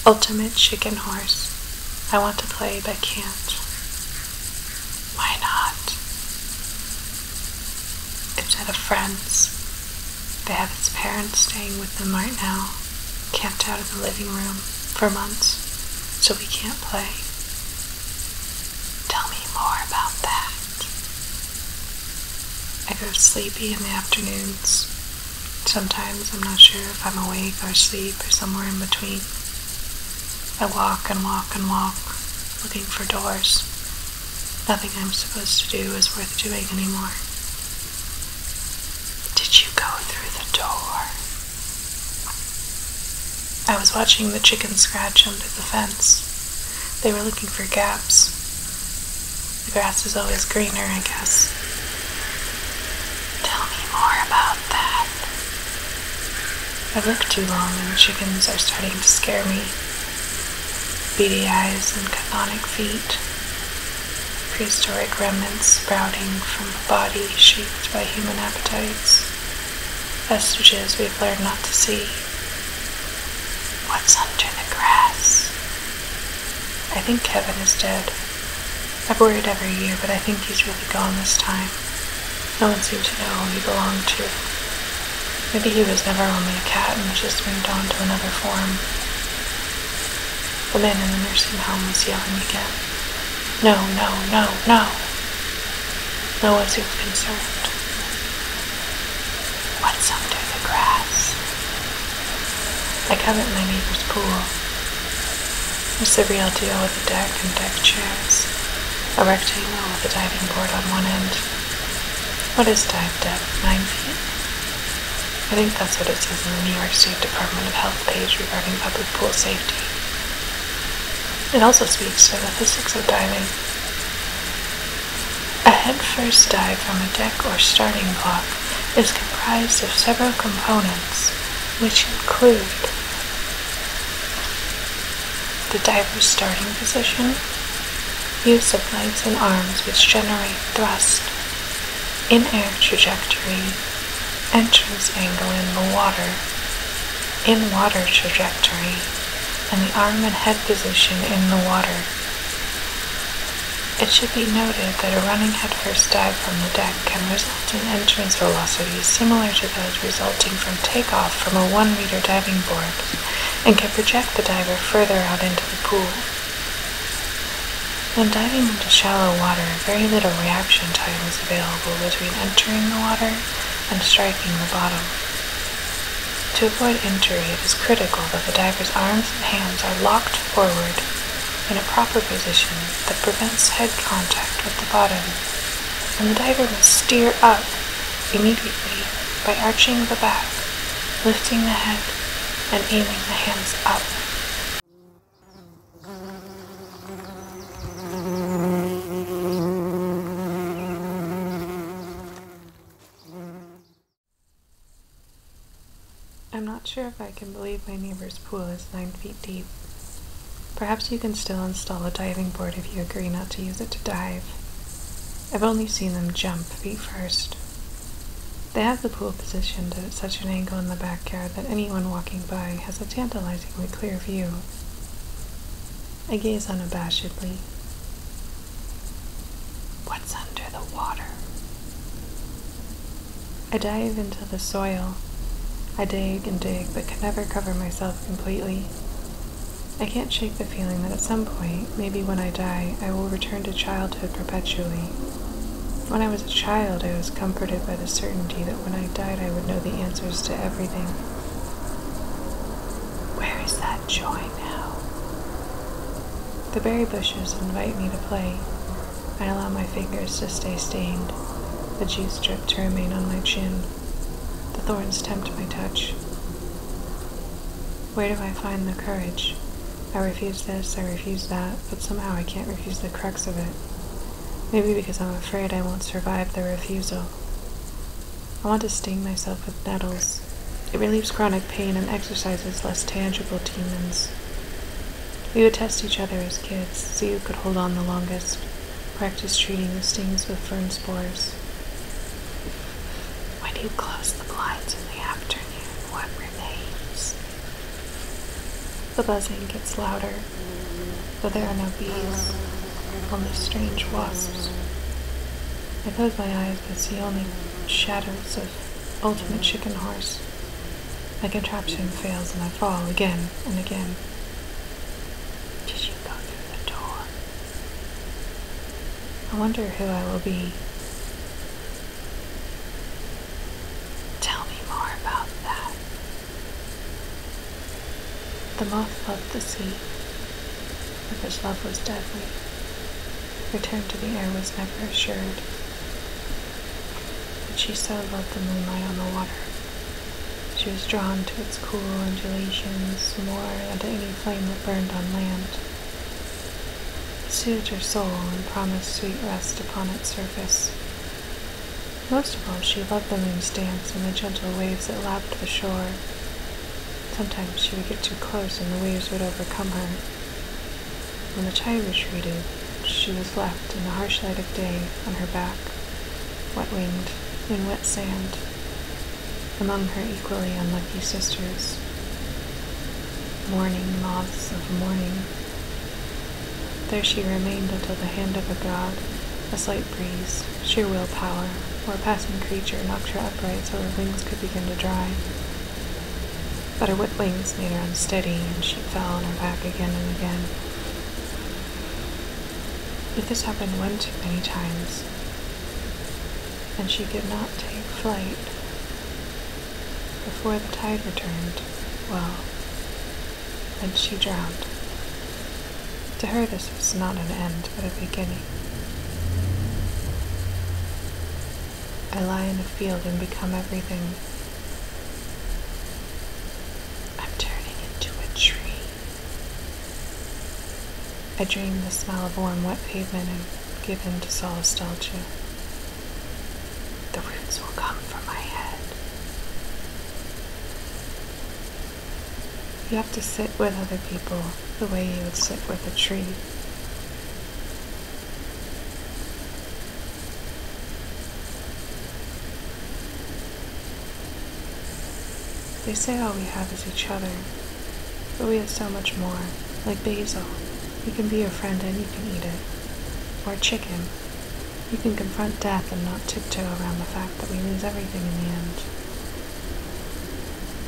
Ultimate chicken horse. I want to play but can't. Why not? It's at a friend's. They have its parents staying with them right now, camped out of the living room for months, so we can't play. Tell me more about that. I go sleepy in the afternoons. Sometimes I'm not sure if I'm awake or asleep or somewhere in between. I walk and walk and walk, looking for doors. Nothing I'm supposed to do is worth doing anymore. Did you go through the door? I was watching the chickens scratch under the fence. They were looking for gaps. The grass is always greener, I guess. Tell me more about that. I've looked too long and the chickens are starting to scare me. Beady eyes and chthonic feet. Prehistoric remnants sprouting from a body shaped by human appetites. Vestiges we've learned not to see. What's under the grass? I think Kevin is dead. I've worried every year, but I think he's really gone this time. No one seemed to know who he belonged to. Maybe he was never only a cat and just moved on to another form. The man in the nursing home was yelling again. No, no, no, no. No one seemed concerned. What's under the grass? I covet my neighbor's pool. It's the real deal with a deck and deck chairs. A rectangle with a diving board on one end. What is dive depth? 9 feet? I think that's what it says in the New York State Department of Health page regarding public pool safety. It also speaks to the physics of diving. A head-first dive from a deck or starting block is comprised of several components, which include the diver's starting position, use of legs and arms which generate thrust, in-air trajectory, entrance angle in the water, in-water trajectory, and the arm and head position in the water. It should be noted that a running headfirst dive from the deck can result in entrance velocities similar to those resulting from takeoff from a 1-meter diving board and can project the diver further out into the pool. When diving into shallow water, very little reaction time is available between entering the water and striking the bottom. To avoid injury, it is critical that the diver's arms and hands are locked forward in a proper position that prevents head contact with the bottom, and the diver must steer up immediately by arching the back, lifting the head, and aiming the hands up. I'm not sure if I can believe my neighbor's pool is 9 feet deep. Perhaps you can still install a diving board if you agree not to use it to dive. I've only seen them jump feet first. They have the pool positioned at such an angle in the backyard that anyone walking by has a tantalizingly clear view. I gaze unabashedly. What's under the water? I dive into the soil. I dig and dig, but can never cover myself completely. I can't shake the feeling that at some point, maybe when I die, I will return to childhood perpetually. When I was a child, I was comforted by the certainty that when I died, I would know the answers to everything. Where is that joy now? The berry bushes invite me to play. I allow my fingers to stay stained, the juice drip to remain on my chin. The thorns tempt my touch. Where do I find the courage? I refuse this, I refuse that, but somehow I can't refuse the crux of it. Maybe because I'm afraid I won't survive the refusal. I want to sting myself with nettles. It relieves chronic pain and exercises less tangible demons. We would test each other as kids, see who could hold on the longest, practice treating the stings with fern spores. When you close the blinds in the afternoon, what remains? The buzzing gets louder, but there are no bees, only strange wasps. I close my eyes but see only shadows of ultimate chicken horse. My contraption fails and I fall again and again. Did you go through the door? I wonder who I will be. Tell me more about that. The moth loved the sea. If his love was deadly, return to the air was never assured. But she so loved the moonlight on the water. She was drawn to its cool undulations more than to any flame that burned on land. It soothed her soul and promised sweet rest upon its surface. Most of all, she loved the moon's dance and the gentle waves that lapped the shore. Sometimes she would get too close and the waves would overcome her. When the tide retreated, she was left in the harsh light of day on her back, wet-winged in wet sand, among her equally unlucky sisters, mourning moths of morning. There she remained until the hand of a god, a slight breeze, sheer willpower, or a passing creature knocked her upright so her wings could begin to dry. But her wet wings made her unsteady, and she fell on her back again and again. But this happened one too many times, and she could not take flight. Before the tide returned, well, then she drowned. To her this was not an end, but a beginning. I lie in a field and become everything. I'm turning into a tree. I dream the smell of warm, wet pavement and give in to solastalgia. The roots will come from my head. You have to sit with other people the way you would sit with a tree. They say all we have is each other, but we have so much more. Like basil, you can be your friend and you can eat it. Or chicken, you can confront death and not tiptoe around the fact that we lose everything in the end.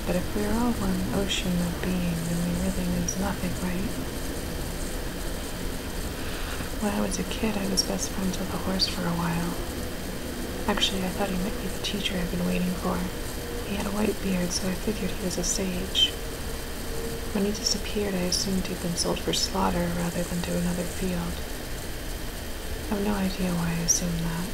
But if we are all one ocean of being, then we really lose nothing, right? When I was a kid, I was best friends with a horse for a while. Actually, I thought he might be the teacher I've been waiting for. He had a white beard, so I figured he was a sage. When he disappeared, I assumed he'd been sold for slaughter rather than to another field. I have no idea why I assumed that.